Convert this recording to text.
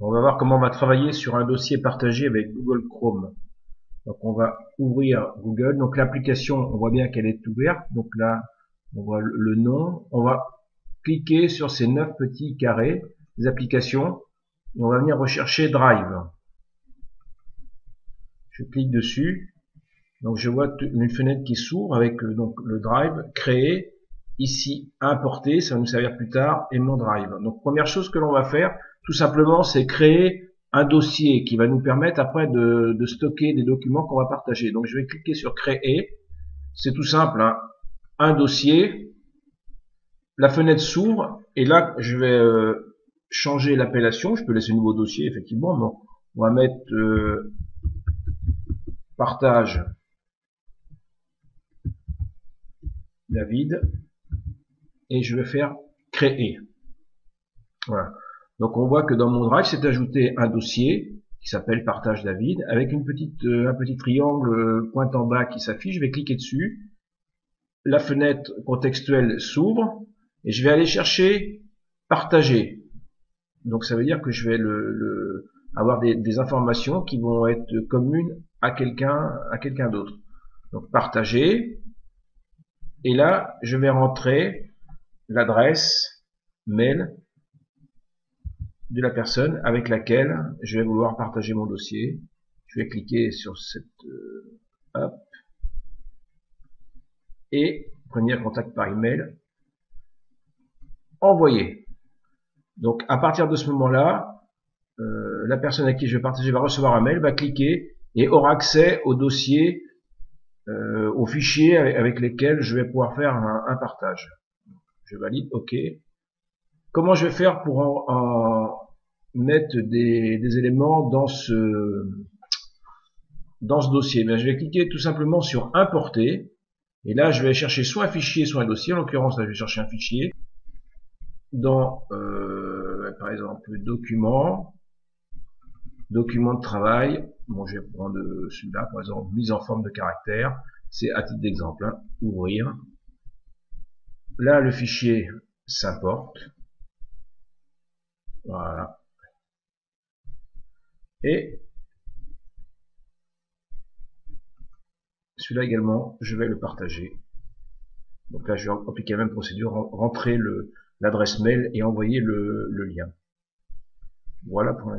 On va voir comment on va travailler sur un dossier partagé avec Google Chrome. Donc on va ouvrir Google. Donc l'application, on voit bien qu'elle est ouverte. Donc là, on voit le nom. On va cliquer sur ces 9 petits carrés des applications et on va venir rechercher Drive. Je clique dessus. Donc je vois une fenêtre qui s'ouvre avec donc le Drive créé. Ici importer, ça va nous servir plus tard, et mon Drive. Donc première chose que l'on va faire, tout simplement, c'est créer un dossier qui va nous permettre après de stocker des documents qu'on va partager. Donc je vais cliquer sur créer. C'est tout simple, hein. Un dossier, la fenêtre s'ouvre et là je vais changer l'appellation. Je peux laisser nouveau dossier effectivement, mais on va mettre partage David et je vais faire créer. Voilà. Donc on voit que dans mon Drive s'est ajouté un dossier qui s'appelle partage David avec un petit triangle pointe en bas qui s'affiche. Je vais cliquer dessus. La fenêtre contextuelle s'ouvre et je vais aller chercher partager. Donc ça veut dire que je vais avoir des informations qui vont être communes à quelqu'un d'autre. Donc partager. Et là, je vais rentrer l'adresse mail de la personne avec laquelle je vais vouloir partager mon dossier. Je vais cliquer sur cette hop, et premier contact par email, envoyer. Donc à partir de ce moment-là, la personne à qui je vais partager va recevoir un mail, va cliquer et aura accès au dossier, aux fichiers avec lesquels je vais pouvoir faire un partage. Je valide, OK. Comment je vais faire pour en mettre des éléments dans ce dossier? Je vais cliquer tout simplement sur importer et là je vais chercher soit un fichier soit un dossier. En l'occurrence là je vais chercher un fichier dans par exemple document de travail. Bon, je vais prendre celui-là par exemple, mise en forme de caractère, c'est à titre d'exemple, hein. Ouvrir. Là le fichier s'importe, voilà, et celui-là également, je vais le partager. Donc là, je vais appliquer la même procédure, rentrer l'adresse mail et envoyer le lien. Voilà pour l'instant.